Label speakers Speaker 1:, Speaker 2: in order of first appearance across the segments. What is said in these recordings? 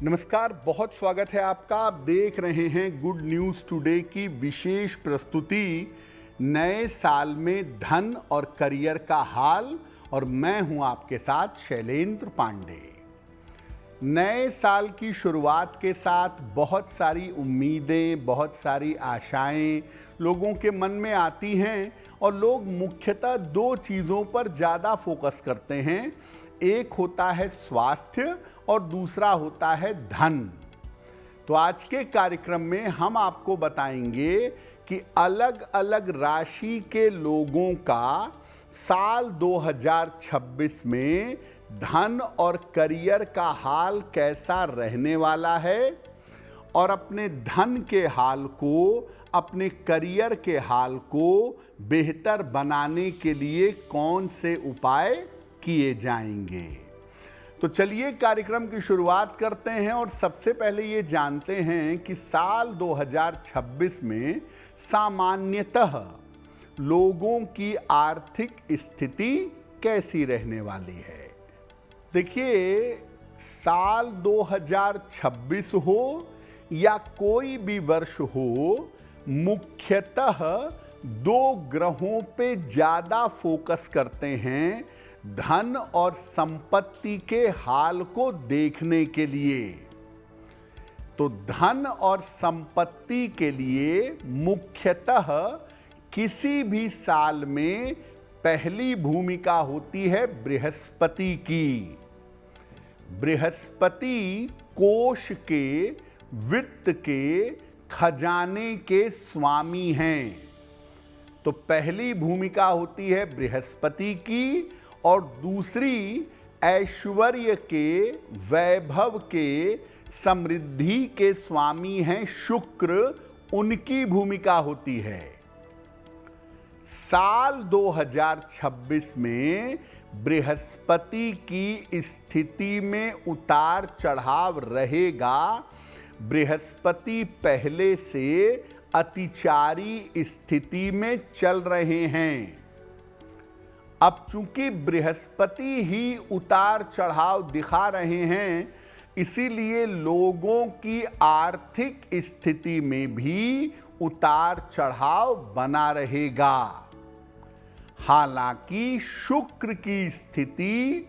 Speaker 1: नमस्कार, बहुत स्वागत है आपका। आप देख रहे हैं गुड न्यूज़ टुडे की विशेष प्रस्तुति नए साल में धन और करियर का हाल, और मैं हूं आपके साथ शैलेंद्र पांडे। नए साल की शुरुआत के साथ बहुत सारी उम्मीदें, बहुत सारी आशाएं लोगों के मन में आती हैं और लोग मुख्यतः दो चीज़ों पर ज़्यादा फोकस करते हैं। एक होता है स्वास्थ्य और दूसरा होता है धन। तो आज के कार्यक्रम में हम आपको बताएंगे कि अलग अलग राशि के लोगों का साल 2026 में धन और करियर का हाल कैसा रहने वाला है, और अपने धन के हाल को, अपने करियर के हाल को बेहतर बनाने के लिए कौन से उपाय किए जाएंगे। तो चलिए कार्यक्रम की शुरुआत करते हैं और सबसे पहले ये जानते हैं कि साल 2026 में सामान्यतः लोगों की आर्थिक स्थिति कैसी रहने वाली है। देखिए, साल 2026 हो या कोई भी वर्ष हो, मुख्यतः दो ग्रहों पे ज़्यादा फोकस करते हैं धन और संपत्ति के हाल को देखने के लिए। तो धन और संपत्ति के लिए मुख्यतः किसी भी साल में पहली भूमिका होती है बृहस्पति की। बृहस्पति कोष के, वित्त के, खजाने के स्वामी हैं। तो पहली भूमिका होती है बृहस्पति की, और दूसरी ऐश्वर्य के, वैभव के, समृद्धि के स्वामी हैं शुक्र, उनकी भूमिका होती है। साल 2026 में बृहस्पति की स्थिति में उतार चढ़ाव रहेगा। बृहस्पति पहले से अतिचारी स्थिति में चल रहे हैं। अब चूंकि बृहस्पति ही उतार चढ़ाव दिखा रहे हैं, इसीलिए लोगों की आर्थिक स्थिति में भी उतार चढ़ाव बना रहेगा। हालांकि शुक्र की स्थिति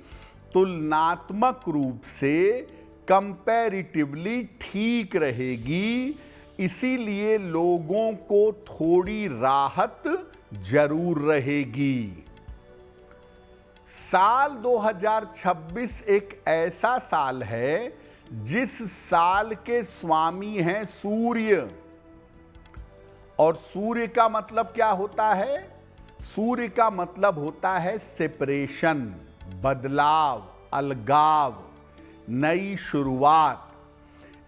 Speaker 1: तुलनात्मक रूप से कंपैरेटिवली ठीक रहेगी, इसीलिए लोगों को थोड़ी राहत जरूर रहेगी। साल 2026 एक ऐसा साल है जिस साल के स्वामी हैं सूर्य। और सूर्य का मतलब क्या होता है? सूर्य का मतलब होता है सेपरेशन, बदलाव, अलगाव, नई शुरुआत।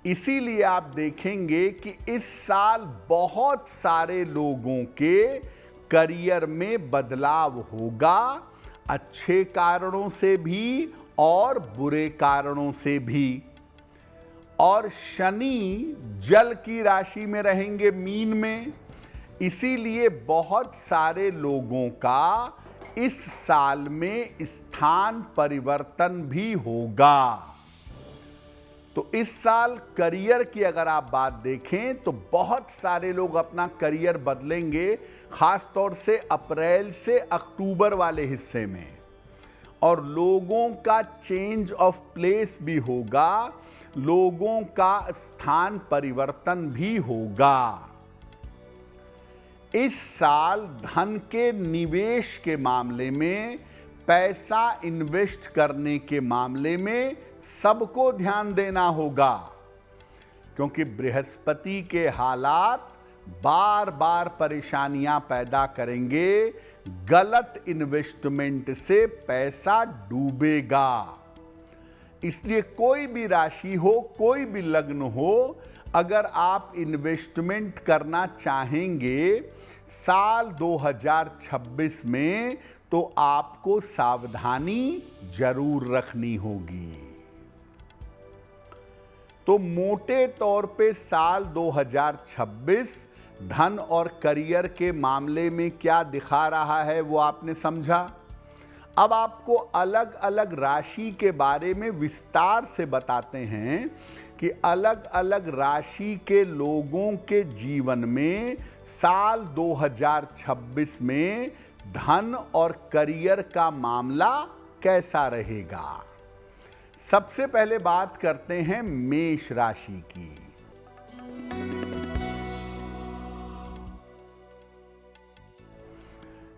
Speaker 1: इसीलिए आप देखेंगे कि इस साल बहुत सारे लोगों के करियर में बदलाव होगा, अच्छे कारणों से भी और बुरे कारणों से भी। और शनि जल की राशि में रहेंगे, मीन में, इसीलिए बहुत सारे लोगों का इस साल में स्थान परिवर्तन भी होगा। तो इस साल करियर की अगर आप बात देखें तो बहुत सारे लोग अपना करियर बदलेंगे, खास तौर से अप्रैल से अक्टूबर वाले हिस्से में। और लोगों का चेंज ऑफ प्लेस भी होगा, लोगों का स्थान परिवर्तन भी होगा। इस साल धन के निवेश के मामले में, पैसा इन्वेस्ट करने के मामले में सबको ध्यान देना होगा, क्योंकि बृहस्पति के हालात बार बार परेशानियां पैदा करेंगे। गलत इन्वेस्टमेंट से पैसा डूबेगा। इसलिए कोई भी राशि हो, कोई भी लग्न हो, अगर आप इन्वेस्टमेंट करना चाहेंगे साल 2026 में, तो आपको सावधानी जरूर रखनी होगी। तो मोटे तौर पे साल 2026 धन और करियर के मामले में क्या दिखा रहा है वो आपने समझा। अब आपको अलग अलग राशि के बारे में विस्तार से बताते हैं कि अलग अलग राशि के लोगों के जीवन में साल 2026 में धन और करियर का मामला कैसा रहेगा। सबसे पहले बात करते हैं मेष राशि की।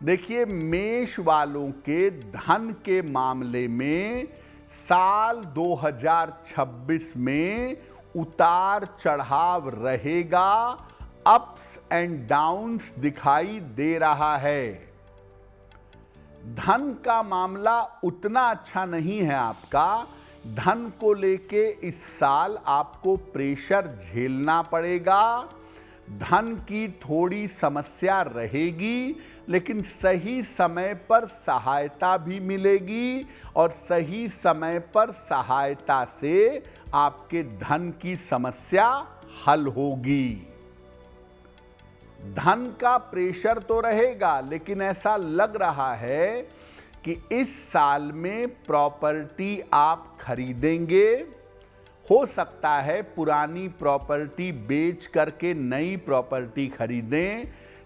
Speaker 1: देखिए, मेष वालों के धन के मामले में साल 2026 में उतार चढ़ाव रहेगा, अप्स एंड डाउन्स दिखाई दे रहा है। धन का मामला उतना अच्छा नहीं है आपका। धन को लेके इस साल आपको प्रेशर झेलना पड़ेगा। धन की थोड़ी समस्या रहेगी, लेकिन सही समय पर सहायता भी मिलेगी और सही समय पर सहायता से आपके धन की समस्या हल होगी। धन का प्रेशर तो रहेगा, लेकिन ऐसा लग रहा है कि इस साल में प्रॉपर्टी आप खरीदेंगे। हो सकता है पुरानी प्रॉपर्टी बेच करके नई प्रॉपर्टी खरीदें,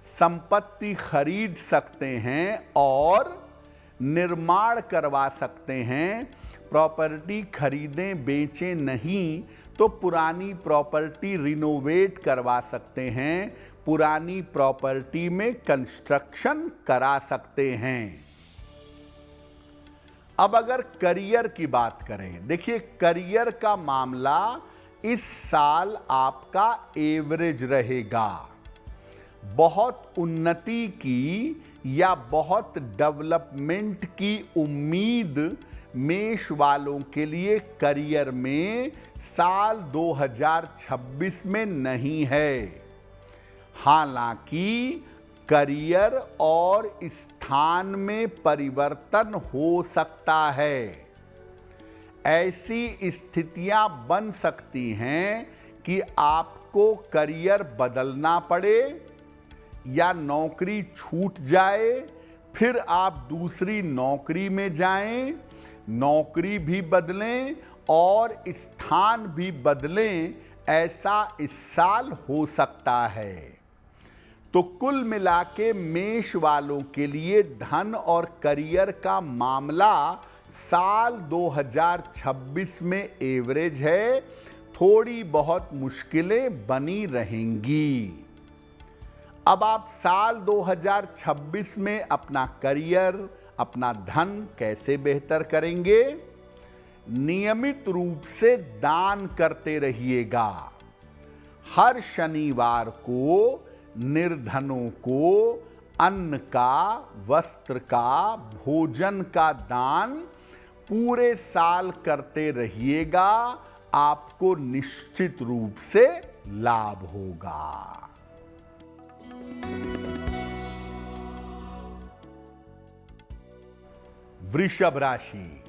Speaker 1: संपत्ति खरीद सकते हैं और निर्माण करवा सकते हैं। प्रॉपर्टी खरीदें बेचें नहीं तो पुरानी प्रॉपर्टी रिनोवेट करवा सकते हैं, पुरानी प्रॉपर्टी में कंस्ट्रक्शन करा सकते हैं। अब अगर करियर की बात करें, देखिए करियर का मामला इस साल आपका एवरेज रहेगा। बहुत उन्नति की या बहुत डेवलपमेंट की उम्मीद मेष वालों के लिए करियर में साल 2026 में नहीं है। हालांकि करियर और स्थान में परिवर्तन हो सकता है। ऐसी स्थितियां बन सकती हैं कि आपको करियर बदलना पड़े या नौकरी छूट जाए, फिर आप दूसरी नौकरी में जाएं, नौकरी भी बदलें और स्थान भी बदलें। ऐसा इस साल हो सकता है। तो कुल मिलाके मेष वालों के लिए धन और करियर का मामला साल 2026 में एवरेज है। थोड़ी बहुत मुश्किलें बनी रहेंगी। अब आप साल 2026 में अपना करियर, अपना धन कैसे बेहतर करेंगे? नियमित रूप से दान करते रहिएगा। हर शनिवार को निर्धनों को अन्न का, वस्त्र का, भोजन का दान पूरे साल करते रहिएगा। आपको निश्चित रूप से लाभ होगा। वृषभ राशि।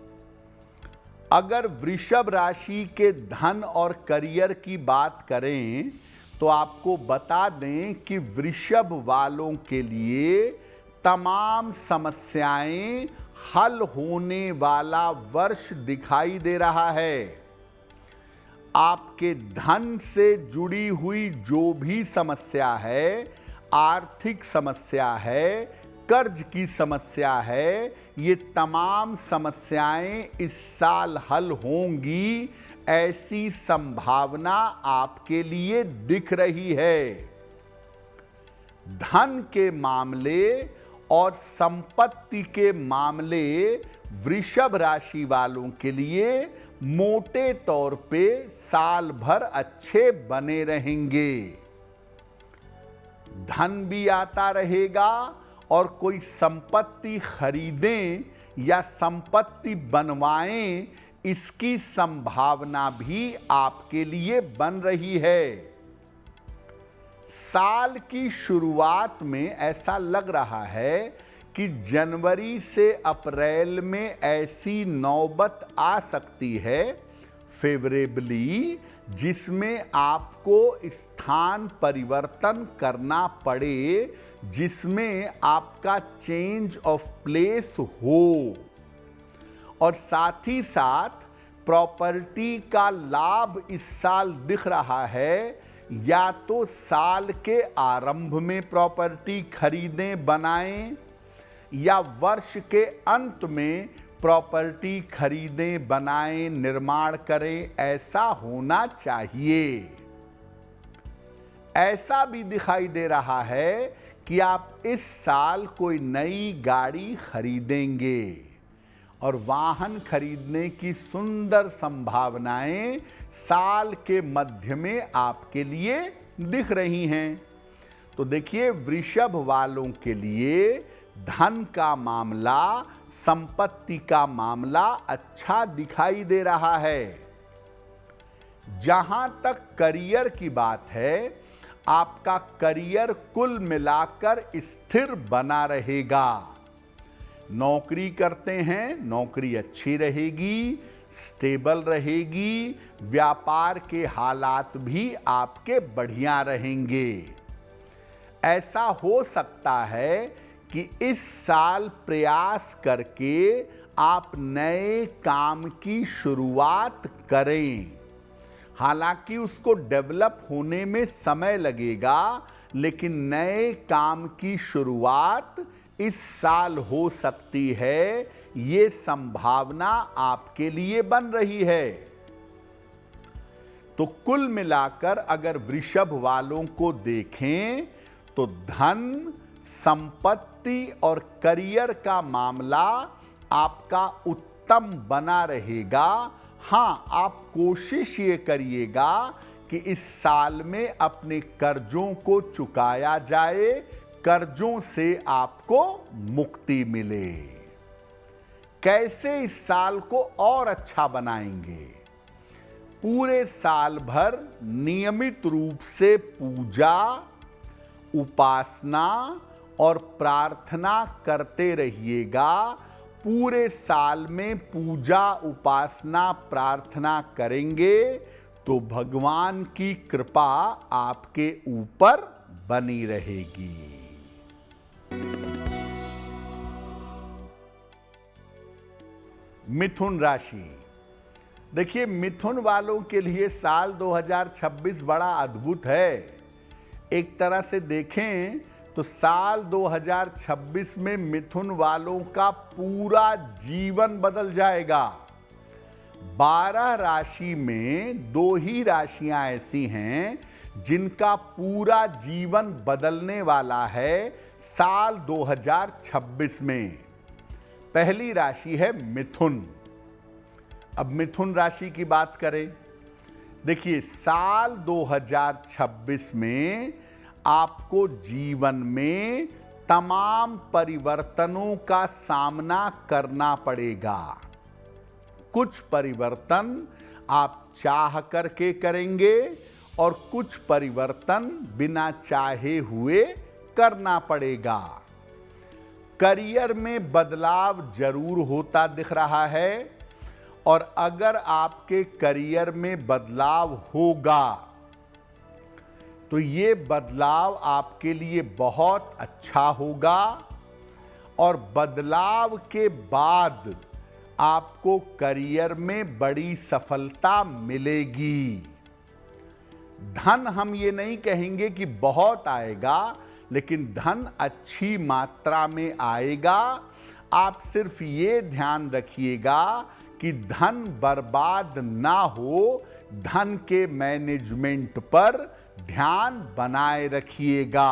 Speaker 1: अगर वृषभ राशि के धन और करियर की बात करें तो आपको बता दें कि वृषभ वालों के लिए तमाम समस्याएं हल होने वाला वर्ष दिखाई दे रहा है। आपके धन से जुड़ी हुई जो भी समस्या है, आर्थिक समस्या है, कर्ज की समस्या है, ये तमाम समस्याएं इस साल हल होंगी। ऐसी संभावना आपके लिए दिख रही है। धन के मामले और संपत्ति के मामले वृषभ राशि वालों के लिए मोटे तौर पे साल भर अच्छे बने रहेंगे। धन भी आता रहेगा और कोई संपत्ति खरीदें या संपत्ति बनवाएं, इसकी संभावना भी आपके लिए बन रही है। साल की शुरुआत में ऐसा लग रहा है कि जनवरी से अप्रैल में ऐसी नौबत आ सकती है फेवरेबली, जिसमें आपको स्थान परिवर्तन करना पड़े, जिसमें आपका चेंज ऑफ प्लेस हो। और साथ ही साथ प्रॉपर्टी का लाभ इस साल दिख रहा है। या तो साल के आरंभ में प्रॉपर्टी खरीदें, बनाएं, या वर्ष के अंत में प्रॉपर्टी खरीदें, बनाएं, निर्माण करें, ऐसा होना चाहिए। ऐसा भी दिखाई दे रहा है कि आप इस साल कोई नई गाड़ी खरीदेंगे और वाहन खरीदने की सुंदर संभावनाएं साल के मध्य में आपके लिए दिख रही हैं। तो देखिए, वृषभ वालों के लिए धन का मामला, संपत्ति का मामला अच्छा दिखाई दे रहा है। जहां तक करियर की बात है, आपका करियर कुल मिलाकर स्थिर बना रहेगा। नौकरी करते हैं, नौकरी अच्छी रहेगी, स्टेबल रहेगी, व्यापार के हालात भी आपके बढ़िया रहेंगे। ऐसा हो सकता है कि इस साल प्रयास करके आप नए काम की शुरुआत करें। हालांकि उसको डेवलप होने में समय लगेगा, लेकिन नए काम की शुरुआत इस साल हो सकती है। ये संभावना आपके लिए बन रही है। तो कुल मिलाकर अगर वृषभ वालों को देखें तो धन, संपत्ति और करियर का मामला आपका उत्तम बना रहेगा। हां, आप कोशिश ये करिएगा कि इस साल में अपने कर्जों को चुकाया जाए, कर्जों से आपको मुक्ति मिले। कैसे इस साल को और अच्छा बनाएंगे? पूरे साल भर नियमित रूप से पूजा, उपासना और प्रार्थना करते रहिएगा। पूरे साल में पूजा, उपासना, प्रार्थना करेंगे तो भगवान की कृपा आपके ऊपर बनी रहेगी। मिथुन राशि, देखिए, मिथुन वालों के लिए साल 2026 बड़ा अद्भुत है। एक तरह से देखें तो साल 2026 में मिथुन वालों का पूरा जीवन बदल जाएगा। 12 राशि में 2 ही राशियां ऐसी हैं जिनका पूरा जीवन बदलने वाला है साल 2026 में। पहली राशि है मिथुन। अब मिथुन राशि की बात करें, देखिए, साल 2026 में आपको जीवन में तमाम परिवर्तनों का सामना करना पड़ेगा। कुछ परिवर्तन आप चाह करके करेंगे और कुछ परिवर्तन बिना चाहे हुए करना पड़ेगा। करियर में बदलाव जरूर होता दिख रहा है, और अगर आपके करियर में बदलाव होगा तो ये बदलाव आपके लिए बहुत अच्छा होगा, और बदलाव के बाद आपको करियर में बड़ी सफलता मिलेगी। धन हम ये नहीं कहेंगे कि बहुत आएगा, लेकिन धन अच्छी मात्रा में आएगा। आप सिर्फ ये ध्यान रखिएगा कि धन बर्बाद ना हो, धन के मैनेजमेंट पर ध्यान बनाए रखिएगा।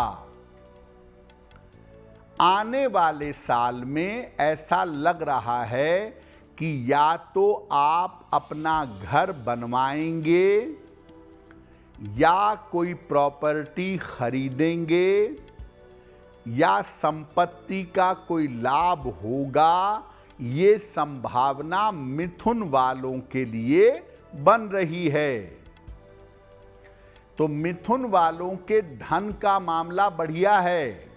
Speaker 1: आने वाले साल में ऐसा लग रहा है कि या तो आप अपना घर बनवाएंगे या कोई प्रॉपर्टी खरीदेंगे या संपत्ति का कोई लाभ होगा। ये संभावना मिथुन वालों के लिए बन रही है। तो मिथुन वालों के धन का मामला बढ़िया है,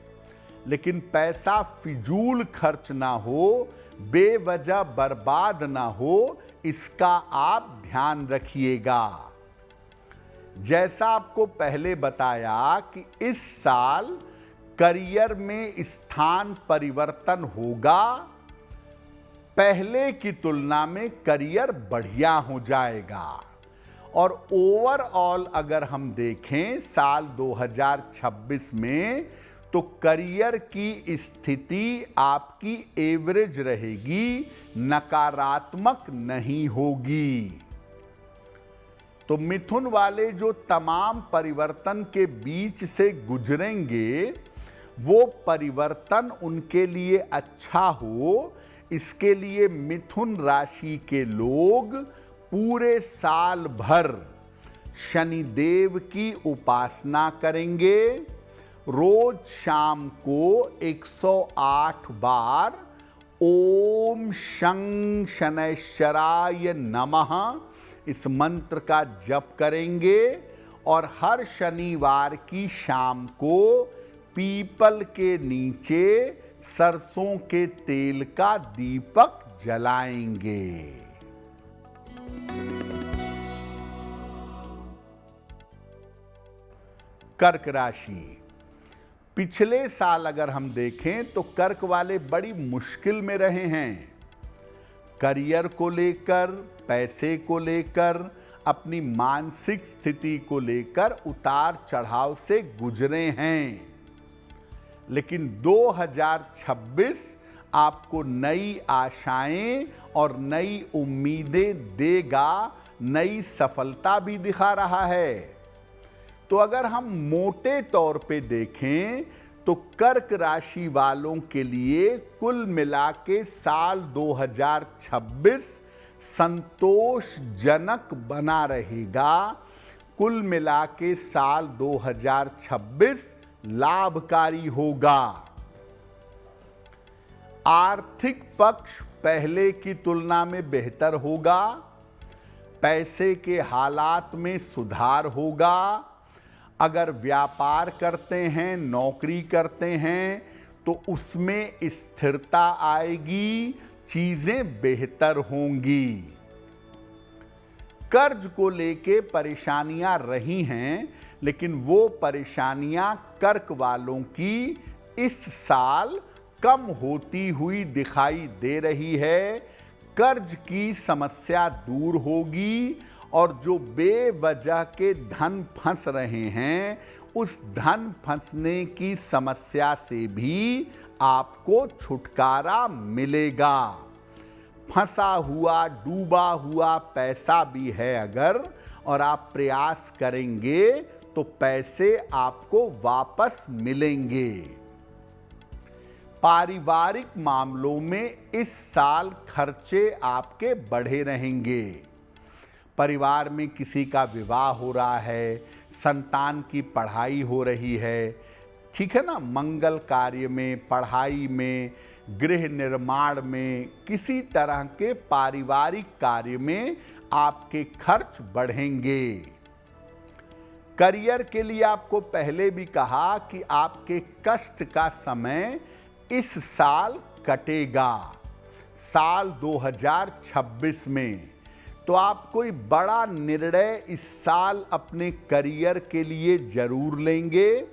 Speaker 1: लेकिन पैसा फिजूल खर्च ना हो, बेवजह बर्बाद ना हो, इसका आप ध्यान रखिएगा। जैसा आपको पहले बताया कि इस साल करियर में स्थान परिवर्तन होगा। पहले की तुलना में करियर बढ़िया हो जाएगा। और ओवरऑल अगर हम देखें साल 2026 में, तो करियर की स्थिति आपकी एवरेज रहेगी, नकारात्मक नहीं होगी। तो मिथुन वाले जो तमाम परिवर्तन के बीच से गुजरेंगे, वो परिवर्तन उनके लिए अच्छा हो, इसके लिए मिथुन राशि के लोग पूरे साल भर शनिदेव की उपासना करेंगे। रोज शाम को 108 बार ओम शं शनैश्चराय नमः इस मंत्र का जप करेंगे और हर शनिवार की शाम को पीपल के नीचे सरसों के तेल का दीपक जलाएंगे। कर्क राशि, पिछले साल अगर हम देखें तो कर्क वाले बड़ी मुश्किल में रहे हैं। करियर को लेकर, पैसे को लेकर, अपनी मानसिक स्थिति को लेकर उतार चढ़ाव से गुजरे हैं। लेकिन 2026 आपको नई आशाएं और नई उम्मीदें देगा, नई सफलता भी दिखा रहा है। तो अगर हम मोटे तौर पे देखें तो कर्क राशि वालों के लिए कुल मिला के साल 2026 संतोषजनक बना रहेगा। कुल मिला के साल 2026 लाभकारी होगा। आर्थिक पक्ष पहले की तुलना में बेहतर होगा। पैसे के हालात में सुधार होगा। अगर व्यापार करते हैं, नौकरी करते हैं, तो उसमें स्थिरता आएगी, चीजें बेहतर होंगी। कर्ज को लेके परेशानियां रही हैं, लेकिन वो परेशानियां कर्क वालों की इस साल कम होती हुई दिखाई दे रही है। कर्ज की समस्या दूर होगी और जो बेवजह के धन फंस रहे हैं, उस धन फंसने की समस्या से भी आपको छुटकारा मिलेगा। फंसा हुआ, डूबा हुआ पैसा भी है अगर, और आप प्रयास करेंगे तो पैसे आपको वापस मिलेंगे। पारिवारिक मामलों में इस साल खर्चे आपके बढ़े रहेंगे। परिवार में किसी का विवाह हो रहा है, संतान की पढ़ाई हो रही है, ठीक है ना, मंगल कार्य में, पढ़ाई में, गृह निर्माण में, किसी तरह के पारिवारिक कार्य में आपके खर्च बढ़ेंगे। करियर के लिए आपको पहले भी कहा कि आपके कष्ट का समय इस साल कटेगा। साल 2026 में तो आप कोई बड़ा निर्णय इस साल अपने करियर के लिए जरूर लेंगे,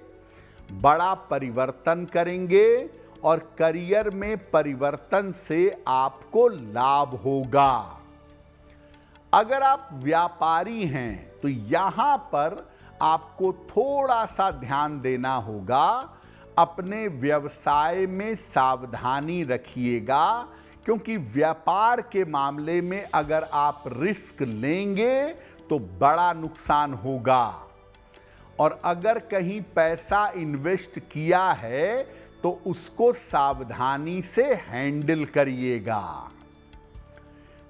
Speaker 1: बड़ा परिवर्तन करेंगे और करियर में परिवर्तन से आपको लाभ होगा। अगर आप व्यापारी हैं तो यहां पर आपको थोड़ा सा ध्यान देना होगा। अपने व्यवसाय में सावधानी रखिएगा, क्योंकि व्यापार के मामले में अगर आप रिस्क लेंगे तो बड़ा नुकसान होगा। और अगर कहीं पैसा इन्वेस्ट किया है तो उसको सावधानी से हैंडल करिएगा।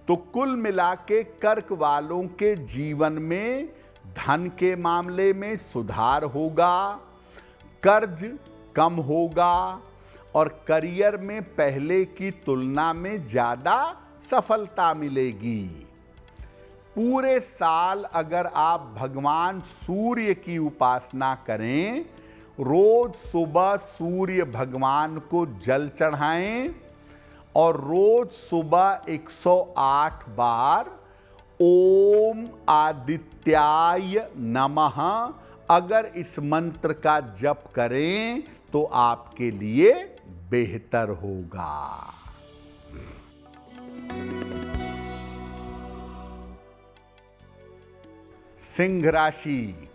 Speaker 1: तो कुल मिला के कर्क वालों के जीवन में धन के मामले में सुधार होगा, कर्ज कम होगा और करियर में पहले की तुलना में ज्यादा सफलता मिलेगी। पूरे साल अगर आप भगवान सूर्य की उपासना करें, रोज सुबह सूर्य भगवान को जल चढ़ाएं और रोज सुबह 108 बार ओम आदित्याय नमः अगर इस मंत्र का जप करें तो आपके लिए बेहतर होगा। सिंह राशि।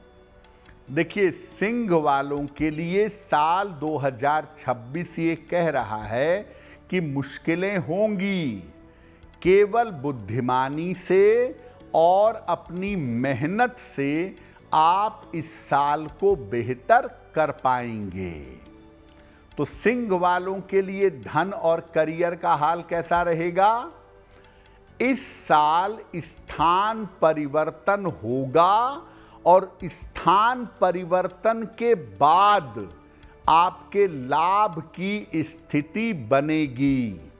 Speaker 1: देखिए, सिंह वालों के लिए साल 2026 ये कह रहा है कि मुश्किलें होंगी। केवल बुद्धिमानी से और अपनी मेहनत से आप इस साल को बेहतर कर पाएंगे। तो सिंह वालों के लिए धन और करियर का हाल कैसा रहेगा? इस साल स्थान परिवर्तन होगा और स्थान परिवर्तन के बाद आपके लाभ की स्थिति बनेगी।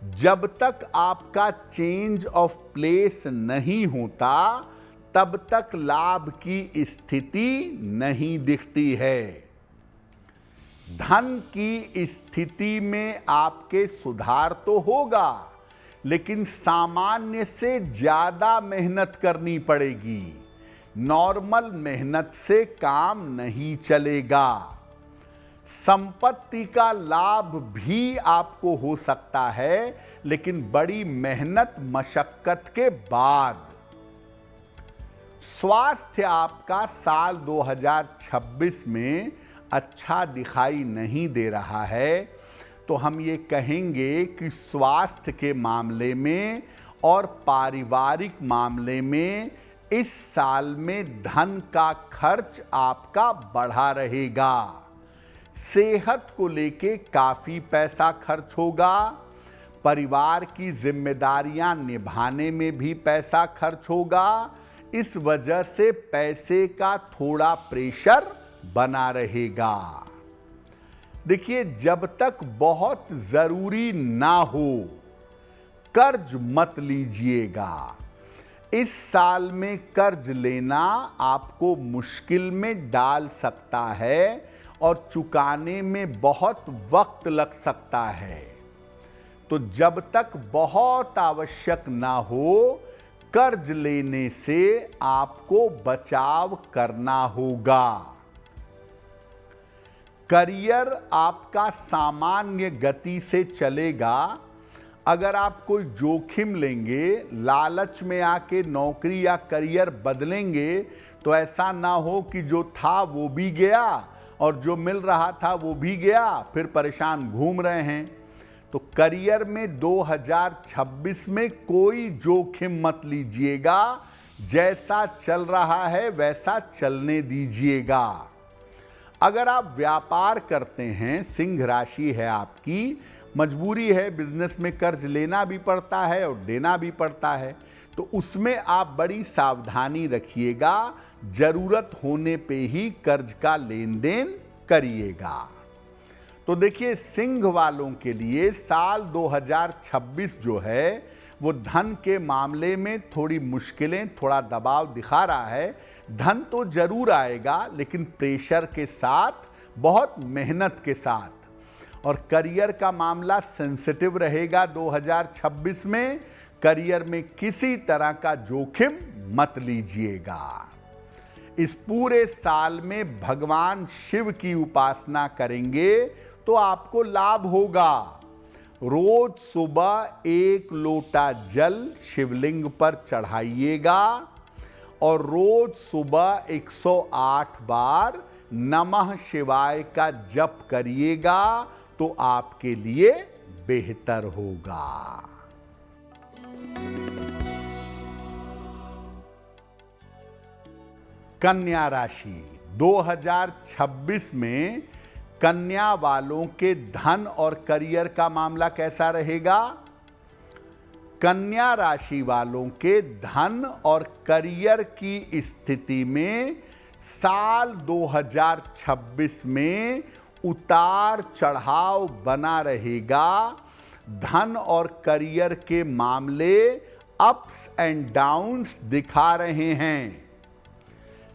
Speaker 1: जब तक आपका चेंज ऑफ प्लेस नहीं होता तब तक लाभ की स्थिति नहीं दिखती है। धन की स्थिति में आपके सुधार तो होगा, लेकिन सामान्य से ज्यादा मेहनत करनी पड़ेगी। नॉर्मल मेहनत से काम नहीं चलेगा। संपत्ति का लाभ भी आपको हो सकता है, लेकिन बड़ी मेहनत मशक्कत के बाद। स्वास्थ्य आपका साल 2026 में अच्छा दिखाई नहीं दे रहा है, तो हम ये कहेंगे कि स्वास्थ्य के मामले में और पारिवारिक मामले में इस साल में धन का खर्च आपका बढ़ा रहेगा। सेहत को लेके काफी पैसा खर्च होगा। परिवार की जिम्मेदारियां निभाने में भी पैसा खर्च होगा। इस वजह से पैसे का थोड़ा प्रेशर बना रहेगा। देखिए, जब तक बहुत जरूरी ना हो कर्ज मत लीजिएगा। इस साल में कर्ज लेना आपको मुश्किल में डाल सकता है और चुकाने में बहुत वक्त लग सकता है। तो जब तक बहुत आवश्यक ना हो कर्ज लेने से आपको बचाव करना होगा। करियर आपका सामान्य गति से चलेगा। अगर आप कोई जोखिम लेंगे, लालच में आके नौकरी या करियर बदलेंगे, तो ऐसा ना हो कि जो था वो भी गया और जो मिल रहा था वो भी गया, फिर परेशान घूम रहे हैं। तो करियर में 2026 में कोई जोखिम मत लीजिएगा। जैसा चल रहा है वैसा चलने दीजिएगा। अगर आप व्यापार करते हैं, सिंह राशि है आपकी, मजबूरी है, बिजनेस में कर्ज लेना भी पड़ता है और देना भी पड़ता है, तो उसमें आप बड़ी सावधानी रखिएगा। जरूरत होने पे ही कर्ज का लेन देन करिएगा। तो देखिए, सिंह वालों के लिए साल 2026 जो है वो धन के मामले में थोड़ी मुश्किलें, थोड़ा दबाव दिखा रहा है। धन तो जरूर आएगा, लेकिन प्रेशर के साथ, बहुत मेहनत के साथ। और करियर का मामला सेंसिटिव रहेगा 2026 में। करियर में किसी तरह का जोखिम मत लीजिएगा। इस पूरे साल में भगवान शिव की उपासना करेंगे तो आपको लाभ होगा। रोज सुबह 1 लोटा जल शिवलिंग पर चढ़ाइएगा और रोज सुबह 108 बार नमः शिवाय का जप करिएगा, तो आपके लिए बेहतर होगा। कन्या राशि 2026 में कन्या वालों के धन और करियर का मामला कैसा रहेगा? कन्या राशि वालों के धन और करियर की स्थिति में साल 2026 में उतार चढ़ाव बना रहेगा। धन और करियर के मामले अप्स एंड डाउन्स दिखा रहे हैं,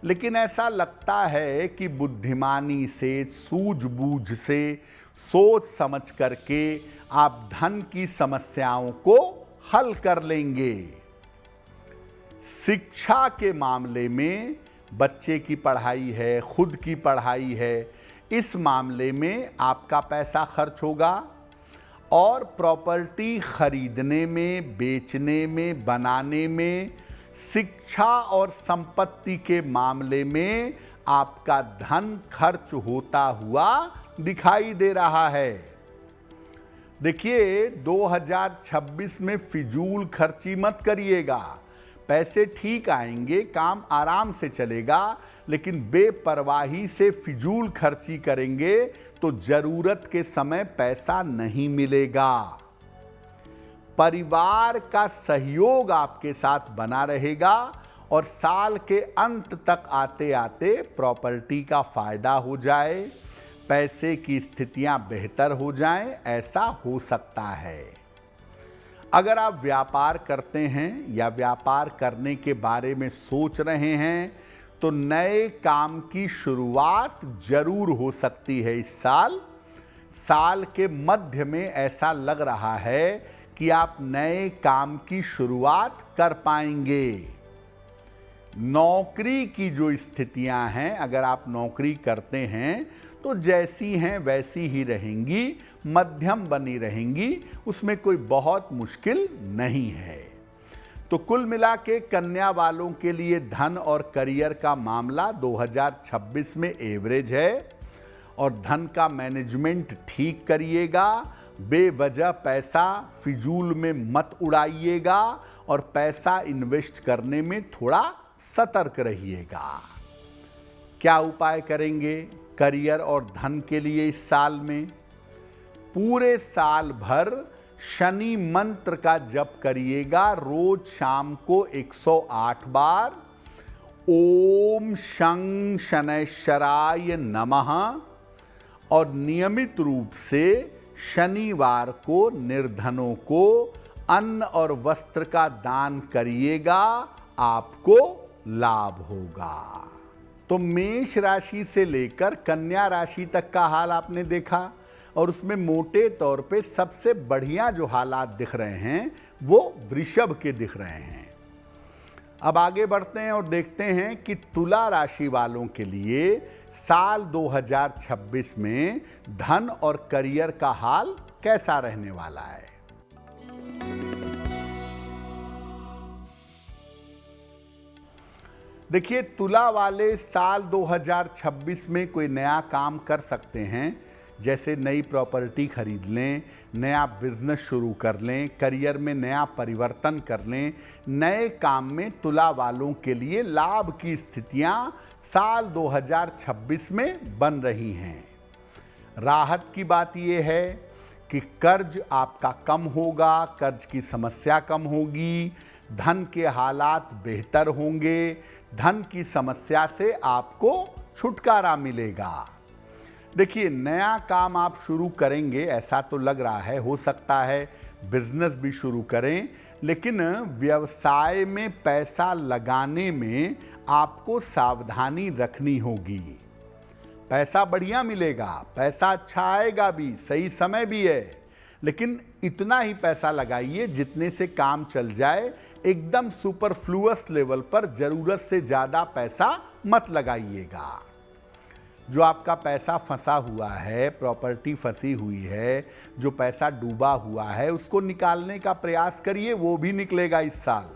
Speaker 1: लेकिन ऐसा लगता है कि बुद्धिमानी से, सूझबूझ से, सोच समझ करके आप धन की समस्याओं को हल कर लेंगे। शिक्षा के मामले में बच्चे की पढ़ाई है, खुद की पढ़ाई है, इस मामले में आपका पैसा खर्च होगा। और प्रॉपर्टी खरीदने में, बेचने में, बनाने में, शिक्षा और संपत्ति के मामले में आपका धन खर्च होता हुआ दिखाई दे रहा है। देखिए, 2026 में फिजूल खर्ची मत करिएगा। पैसे ठीक आएंगे, काम आराम से चलेगा, लेकिन बेपरवाही से फिजूल खर्ची करेंगे तो जरूरत के समय पैसा नहीं मिलेगा। परिवार का सहयोग आपके साथ बना रहेगा और साल के अंत तक आते आते प्रॉपर्टी का फायदा हो जाए, पैसे की स्थितियां बेहतर हो जाएं, ऐसा हो सकता है। अगर आप व्यापार करते हैं या व्यापार करने के बारे में सोच रहे हैं तो नए काम की शुरुआत जरूर हो सकती है इस साल। साल के मध्य में ऐसा लग रहा है कि आप नए काम की शुरुआत कर पाएंगे। नौकरी की जो स्थितियां हैं, अगर आप नौकरी करते हैं तो जैसी हैं वैसी ही रहेंगी, मध्यम बनी रहेंगी, उसमें कोई बहुत मुश्किल नहीं है। तो कुल मिला के कन्या वालों के लिए धन और करियर का मामला 2026 में एवरेज है और धन का मैनेजमेंट ठीक करिएगा। बेवजह पैसा फिजूल में मत उड़ाइएगा और पैसा इन्वेस्ट करने में थोड़ा सतर्क रहिएगा। क्या उपाय करेंगे करियर और धन के लिए इस साल में? पूरे साल भर शनि मंत्र का जप करिएगा। रोज शाम को 108 बार ओम शं शनैश्चराय नमः और नियमित रूप से शनिवार को निर्धनों को अन्न और वस्त्र का दान करिएगा, आपको लाभ होगा। तो मेष राशि से लेकर कन्या राशि तक का हाल आपने देखा और उसमें मोटे तौर पे सबसे बढ़िया जो हालात दिख रहे हैं वो वृषभ के दिख रहे हैं। अब आगे बढ़ते हैं और देखते हैं कि तुला राशि वालों के लिए साल 2026 में धन और करियर का हाल कैसा रहने वाला है। देखिए, तुला वाले साल 2026 में कोई नया काम कर सकते हैं, जैसे नई प्रॉपर्टी खरीद लें, नया बिजनेस शुरू कर लें, करियर में नया परिवर्तन कर लें। नए काम में तुला वालों के लिए लाभ की स्थितियां साल 2026 में बन रही हैं। राहत की बात यह है कि कर्ज आपका कम होगा, कर्ज की समस्या कम होगी, धन के हालात बेहतर होंगे, धन की समस्या से आपको छुटकारा मिलेगा। देखिए, नया काम आप शुरू करेंगे ऐसा तो लग रहा है, हो सकता है बिजनेस भी शुरू करें, लेकिन व्यवसाय में पैसा लगाने में आपको सावधानी रखनी होगी। पैसा बढ़िया मिलेगा, पैसा अच्छा आएगा भी, सही समय भी है, लेकिन इतना ही पैसा लगाइए जितने से काम चल जाए। एकदम सुपरफ्लुअस लेवल पर जरूरत से ज़्यादा पैसा मत लगाइएगा। जो आपका पैसा फंसा हुआ है, प्रॉपर्टी फंसी हुई है, जो पैसा डूबा हुआ है, उसको निकालने का प्रयास करिए, वो भी निकलेगा इस साल।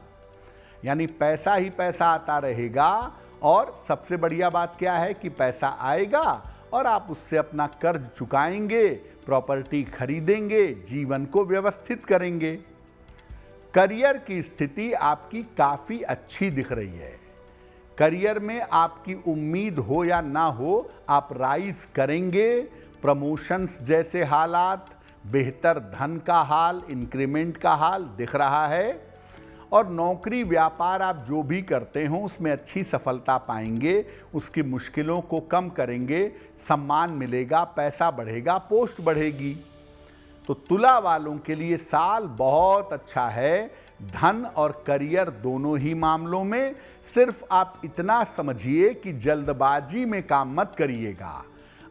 Speaker 1: यानी पैसा ही पैसा आता रहेगा। और सबसे बढ़िया बात क्या है कि पैसा आएगा और आप उससे अपना कर्ज चुकाएंगे, प्रॉपर्टी खरीदेंगे, जीवन को व्यवस्थित करेंगे। करियर की स्थिति आपकी काफ़ी अच्छी दिख रही है। करियर में आपकी उम्मीद हो या ना हो, आप राइज करेंगे। प्रमोशंस जैसे हालात, बेहतर धन का हाल, इंक्रीमेंट का हाल दिख रहा है। और नौकरी व्यापार आप जो भी करते हो उसमें अच्छी सफलता पाएंगे, उसकी मुश्किलों को कम करेंगे, सम्मान मिलेगा, पैसा बढ़ेगा, पोस्ट बढ़ेगी। तो तुला वालों के लिए साल बहुत अच्छा है, धन और करियर दोनों ही मामलों में। सिर्फ आप इतना समझिए कि जल्दबाजी में काम मत करिएगा,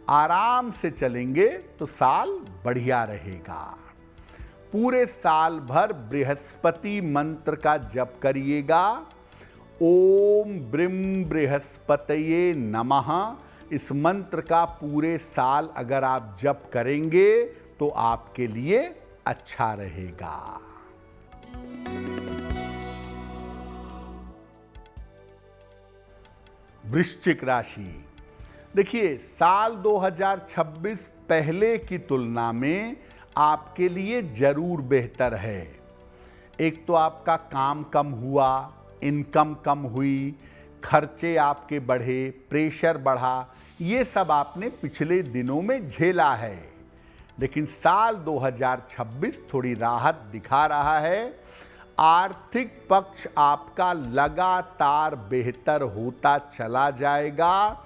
Speaker 1: आराम से चलेंगे तो साल बढ़िया रहेगा। पूरे साल भर बृहस्पति मंत्र का जप करिएगा। ओम ब्रीम बृहस्पतये नमः। इस मंत्र का पूरे साल अगर आप जप करेंगे तो आपके लिए अच्छा रहेगा। वृश्चिक राशि। देखिए, साल 2026 पहले की तुलना में आपके लिए जरूर बेहतर है। एक तो आपका काम कम हुआ, इनकम कम हुई, खर्चे आपके बढ़े, प्रेशर बढ़ा, ये सब आपने पिछले दिनों में झेला है। लेकिन साल 2026 थोड़ी राहत दिखा रहा है। आर्थिक पक्ष आपका लगातार बेहतर होता चला जाएगा।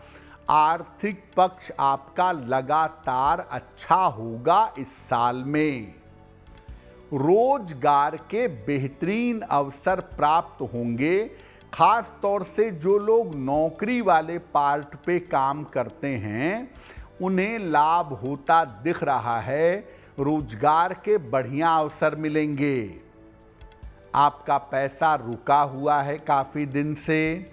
Speaker 1: आर्थिक पक्ष आपका लगातार अच्छा होगा इस साल में। रोजगार के बेहतरीन अवसर प्राप्त होंगे। खास तौर से जो लोग नौकरी वाले पार्ट पे काम करते हैं उन्हें लाभ होता दिख रहा है। रोजगार के बढ़िया अवसर मिलेंगे। आपका पैसा रुका हुआ है, काफी दिन से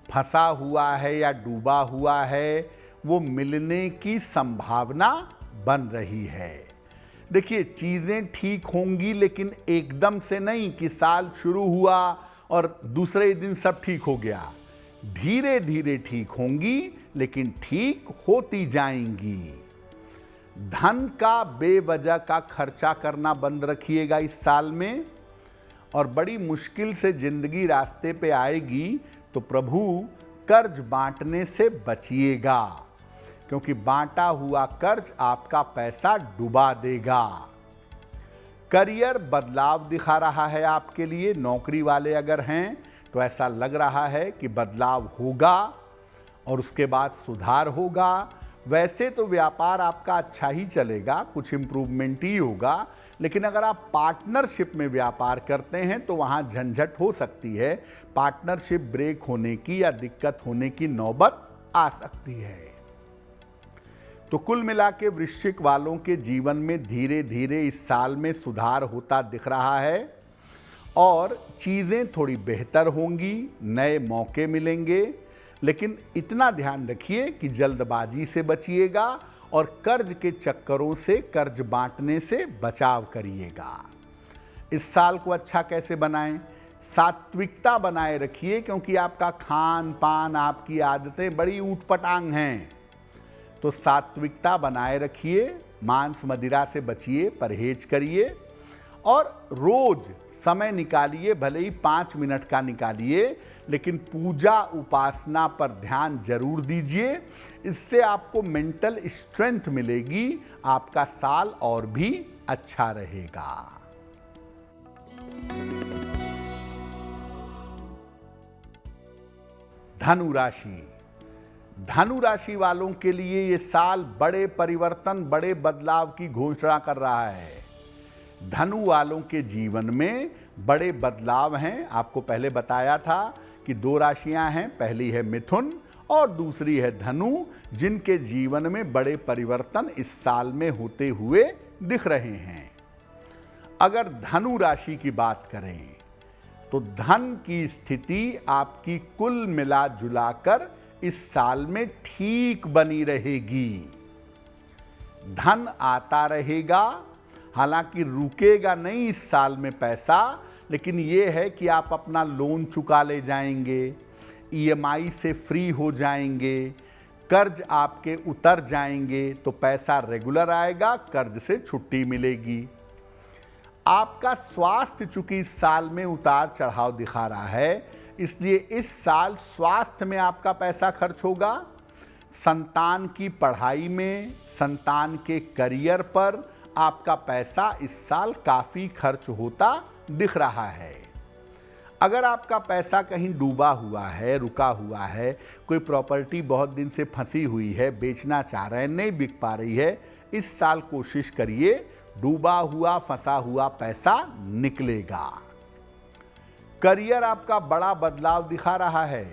Speaker 1: फंसा हुआ है या डूबा हुआ है, वो मिलने की संभावना बन रही है। देखिए, चीजें ठीक होंगी, लेकिन एकदम से नहीं कि साल शुरू हुआ और दूसरे दिन सब ठीक हो गया। धीरे धीरे ठीक होंगी, लेकिन ठीक होती जाएंगी। धन का बेवजह का खर्चा करना बंद रखिएगा इस साल में। और बड़ी मुश्किल से जिंदगी रास्ते पे आएगी तो प्रभु कर्ज बांटने से बचिएगा, क्योंकि बांटा हुआ कर्ज आपका पैसा डुबा देगा। करियर बदलाव दिखा रहा है आपके लिए। नौकरी वाले अगर हैं तो ऐसा लग रहा है कि बदलाव होगा और उसके बाद सुधार होगा। वैसे तो व्यापार आपका अच्छा ही चलेगा, कुछ इम्प्रूवमेंट ही होगा, लेकिन अगर आप पार्टनरशिप में व्यापार करते हैं तो वहाँ झंझट हो सकती है। पार्टनरशिप ब्रेक होने की या दिक्कत होने की नौबत आ सकती है। तो कुल मिला के वृश्चिक वालों के जीवन में धीरे धीरे इस साल में सुधार होता दिख रहा है और चीज़ें थोड़ी बेहतर होंगी, नए मौके मिलेंगे। लेकिन इतना ध्यान रखिए कि जल्दबाजी से बचिएगा और कर्ज के चक्करों से, कर्ज बांटने से बचाव करिएगा। इस साल को अच्छा कैसे बनाएं? सात्विकता बनाए रखिए, क्योंकि आपका खान पान, आपकी आदतें बड़ी ऊटपटांग हैं। तो सात्विकता बनाए रखिए, मांस मदिरा से बचिए, परहेज करिए और रोज समय निकालिए, भले ही 5 मिनट का निकालिए, लेकिन पूजा उपासना पर ध्यान जरूर दीजिए। इससे आपको मेंटल स्ट्रेंथ मिलेगी, आपका साल और भी अच्छा रहेगा। धनु राशि। धनु राशि वालों के लिए ये साल बड़े परिवर्तन, बड़े बदलाव की घोषणा कर रहा है। धनु वालों के जीवन में बड़े बदलाव हैं। आपको पहले बताया था कि 2 राशियां हैं, पहली है मिथुन और दूसरी है धनु, जिनके जीवन में बड़े परिवर्तन इस साल में होते हुए दिख रहे हैं। अगर धनु राशि की बात करें तो धन की स्थिति आपकी कुल मिला जुलाकर इस साल में ठीक बनी रहेगी। धन आता रहेगा, हालांकि रुकेगा नहीं इस साल में पैसा, लेकिन यह है कि आप अपना लोन चुका ले जाएंगे, ईएमआई से फ्री हो जाएंगे, कर्ज आपके उतर जाएंगे, तो पैसा रेगुलर आएगा, कर्ज से छुट्टी मिलेगी। आपका स्वास्थ्य चूंकि इस साल में उतार चढ़ाव दिखा रहा है, इसलिए इस साल स्वास्थ्य में आपका पैसा खर्च होगा। संतान की पढ़ाई में, संतान के करियर पर आपका पैसा इस साल काफ़ी खर्च होता दिख रहा है। अगर आपका पैसा कहीं डूबा हुआ है, रुका हुआ है, कोई प्रॉपर्टी बहुत दिन से फंसी हुई है, बेचना चाह रहे हैं, नहीं बिक पा रही है, इस साल कोशिश करिए, डूबा हुआ फंसा हुआ पैसा निकलेगा। करियर आपका बड़ा बदलाव दिखा रहा है।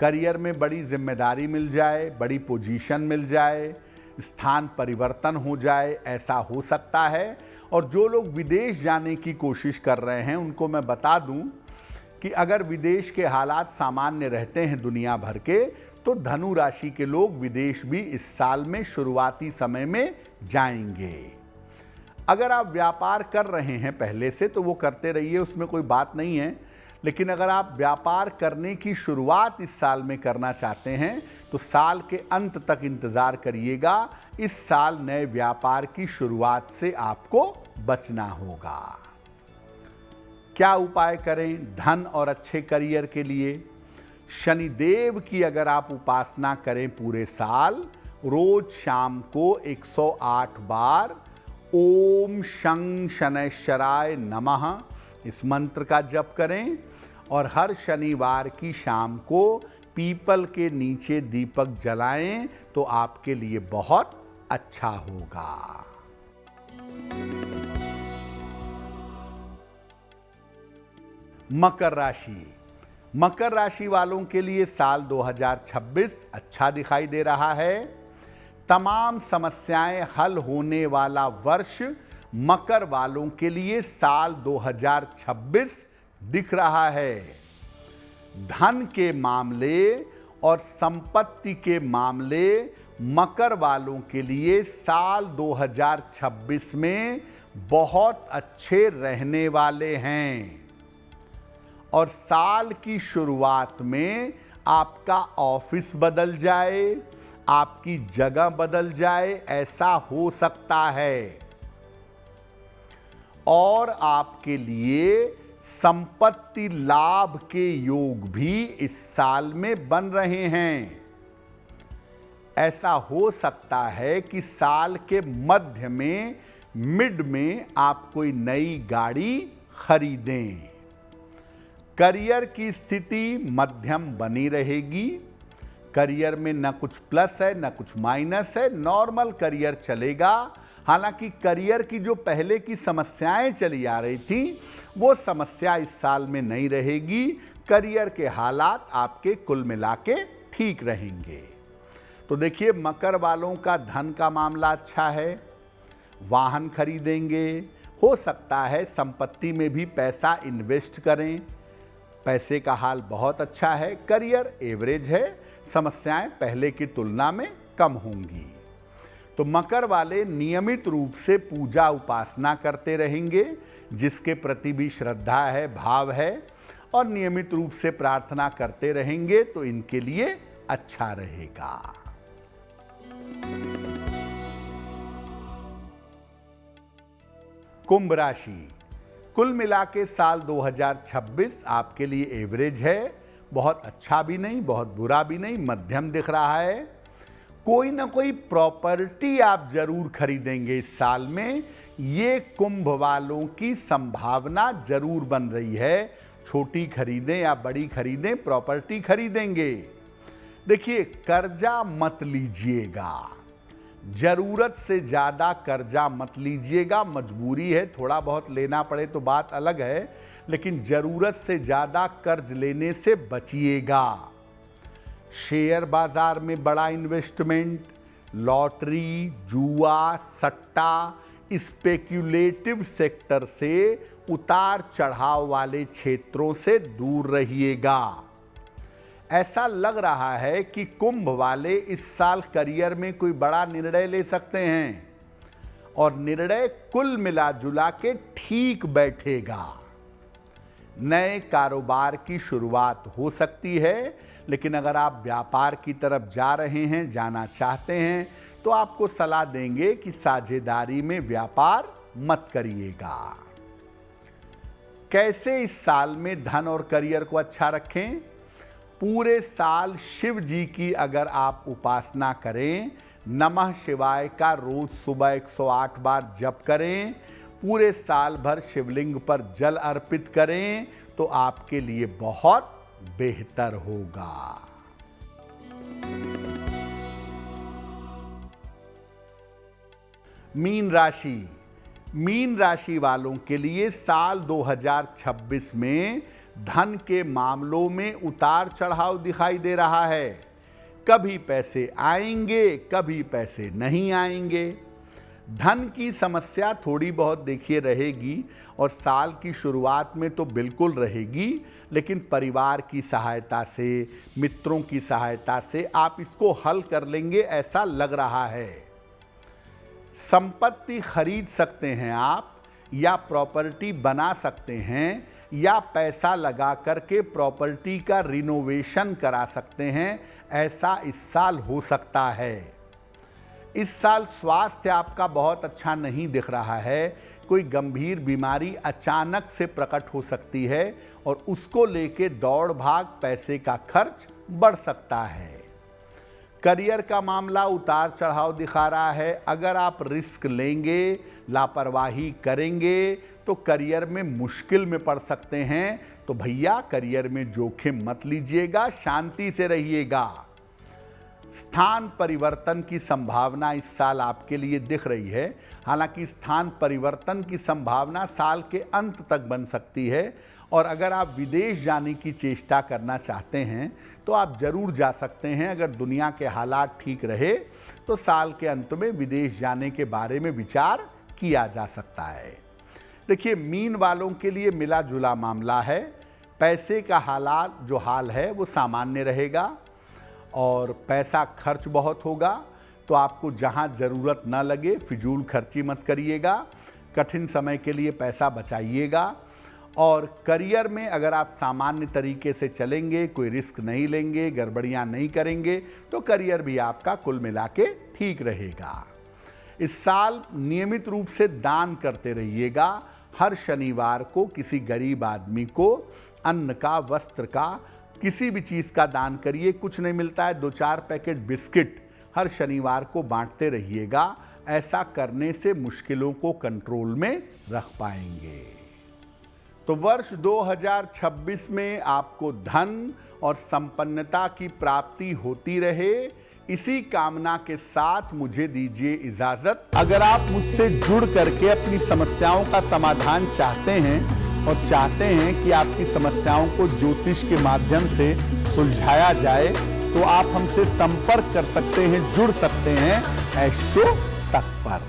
Speaker 1: करियर में बड़ी जिम्मेदारी मिल जाए, बड़ी पोजीशन मिल जाए, स्थान परिवर्तन हो जाए, ऐसा हो सकता है। और जो लोग विदेश जाने की कोशिश कर रहे हैं उनको मैं बता दूं कि अगर विदेश के हालात सामान्य रहते हैं दुनिया भर के, तो धनु राशि के लोग विदेश भी इस साल में शुरुआती समय में जाएंगे। अगर आप व्यापार कर रहे हैं पहले से तो वो करते रहिए, उसमें कोई बात नहीं है। लेकिन अगर आप व्यापार करने की शुरुआत इस साल में करना चाहते हैं तो साल के अंत तक इंतजार करिएगा। इस साल नए व्यापार की शुरुआत से आपको बचना होगा। क्या उपाय करें धन और अच्छे करियर के लिए? शनिदेव की अगर आप उपासना करें पूरे साल, रोज शाम को 108 बार ओम शं शनैश्चराय नमः इस मंत्र का जप करें और हर शनिवार की शाम को पीपल के नीचे दीपक जलाएं तो आपके लिए बहुत अच्छा होगा। मकर राशि। मकर राशि वालों के लिए साल 2026 अच्छा दिखाई दे रहा है। तमाम समस्याएं हल होने वाला वर्ष मकर वालों के लिए साल 2026 दिख रहा है। धन के मामले और संपत्ति के मामले मकर वालों के लिए साल 2026 में बहुत अच्छे रहने वाले हैं और साल की शुरुआत में आपका ऑफिस बदल जाए, आपकी जगह बदल जाए, ऐसा हो सकता है। और आपके लिए संपत्ति लाभ के योग भी इस साल में बन रहे हैं। ऐसा हो सकता है कि साल के मध्य में, मिड में आप कोई नई गाड़ी खरीदें। करियर की स्थिति मध्यम बनी रहेगी। करियर में न कुछ प्लस है न कुछ माइनस है, नॉर्मल करियर चलेगा। हालांकि करियर की जो पहले की समस्याएं चली आ रही थी वो समस्या इस साल में नहीं रहेगी। करियर के हालात आपके कुल मिला के ठीक रहेंगे। तो देखिए, मकर वालों का धन का मामला अच्छा है, वाहन खरीदेंगे, हो सकता है संपत्ति में भी पैसा इन्वेस्ट करें, पैसे का हाल बहुत अच्छा है। करियर एवरेज है, समस्याएं पहले की तुलना में कम होंगी। तो मकर वाले नियमित रूप से पूजा उपासना करते रहेंगे, जिसके प्रति भी श्रद्धा है, भाव है, और नियमित रूप से प्रार्थना करते रहेंगे तो इनके लिए अच्छा रहेगा। कुंभ राशि। कुल मिला के साल 2026 आपके लिए एवरेज है, बहुत अच्छा भी नहीं बहुत बुरा भी नहीं, मध्यम दिख रहा है। कोई ना कोई प्रॉपर्टी आप जरूर खरीदेंगे इस साल में, ये कुंभ वालों की संभावना जरूर बन रही है। छोटी खरीदें या बड़ी खरीदें, प्रॉपर्टी खरीदेंगे। देखिए, कर्जा मत लीजिएगा, जरूरत से ज्यादा कर्जा मत लीजिएगा। मजबूरी है, थोड़ा बहुत लेना पड़े तो बात अलग है, लेकिन जरूरत से ज्यादा कर्ज लेने से बचिएगा। शेयर बाजार में बड़ा इन्वेस्टमेंट, लॉटरी, जुआ, सट्टा, स्पेक्युलेटिव सेक्टर से उतार चढ़ाव वाले क्षेत्रों से दूर रहिएगा। ऐसा लग रहा है कि कुंभ वाले इस साल करियर में कोई बड़ा निर्णय ले सकते हैं और निर्णय कुल मिला जुला के ठीक बैठेगा। नए कारोबार की शुरुआत हो सकती है, लेकिन अगर आप व्यापार की तरफ जा रहे हैं, जाना चाहते हैं, तो आपको सलाह देंगे कि साझेदारी में व्यापार मत करिएगा। कैसे इस साल में धन और करियर को अच्छा रखें? पूरे साल शिव जी की अगर आप उपासना करें, नमः शिवाय का रोज सुबह 108 बार जप करें, पूरे साल भर शिवलिंग पर जल अर्पित करें, तो आपके लिए बहुत बेहतर होगा। मीन राशि। मीन राशि वालों के लिए साल 2026 में धन के मामलों में उतार चढ़ाव दिखाई दे रहा है। कभी पैसे आएंगे, कभी पैसे नहीं आएंगे। धन की समस्या थोड़ी बहुत देखिए रहेगी और साल की शुरुआत में तो बिल्कुल रहेगी, लेकिन परिवार की सहायता से, मित्रों की सहायता से आप इसको हल कर लेंगे, ऐसा लग रहा है। संपत्ति खरीद सकते हैं आप या प्रॉपर्टी बना सकते हैं, या पैसा लगा करके प्रॉपर्टी का रिनोवेशन करा सकते हैं, ऐसा इस साल हो सकता है। इस साल स्वास्थ्य आपका बहुत अच्छा नहीं दिख रहा है। कोई गंभीर बीमारी अचानक से प्रकट हो सकती है और उसको लेके दौड़ भाग, पैसे का खर्च बढ़ सकता है। करियर का मामला उतार चढ़ाव दिखा रहा है। अगर आप रिस्क लेंगे, लापरवाही करेंगे तो करियर में मुश्किल में पड़ सकते हैं। तो भैया करियर में जोखिम मत लीजिएगा, शांति से रहिएगा। स्थान परिवर्तन की संभावना इस साल आपके लिए दिख रही है। हालांकि स्थान परिवर्तन की संभावना साल के अंत तक बन सकती है और अगर आप विदेश जाने की चेष्टा करना चाहते हैं तो आप जरूर जा सकते हैं। अगर दुनिया के हालात ठीक रहे तो साल के अंत में विदेश जाने के बारे में विचार किया जा सकता है। देखिए, मीन वालों के लिए मिला जुला मामला है। पैसे का हाल है वो सामान्य रहेगा और पैसा खर्च बहुत होगा, तो आपको जहां ज़रूरत ना लगे फिजूल खर्ची मत करिएगा। कठिन समय के लिए पैसा बचाइएगा। और करियर में अगर आप सामान्य तरीके से चलेंगे, कोई रिस्क नहीं लेंगे, गड़बड़ियां नहीं करेंगे, तो करियर भी आपका कुल मिला के ठीक रहेगा। इस साल नियमित रूप से दान करते रहिएगा। हर शनिवार को किसी गरीब आदमी को अन्न का, वस्त्र का, किसी भी चीज़ का दान करिए। कुछ नहीं मिलता है, 2-4 पैकेट बिस्किट हर शनिवार को बांटते रहिएगा। ऐसा करने से मुश्किलों को कंट्रोल में रख पाएंगे। तो वर्ष 2026 में आपको धन और संपन्नता की प्राप्ति होती रहे, इसी कामना के साथ मुझे दीजिए इजाजत। अगर आप मुझसे जुड़ करके अपनी समस्याओं का समाधान चाहते हैं और चाहते हैं कि आपकी समस्याओं को ज्योतिष के माध्यम से सुलझाया जाए, तो आप हमसे संपर्क कर सकते हैं, जुड़ सकते हैं एस्ट्रो तक पर।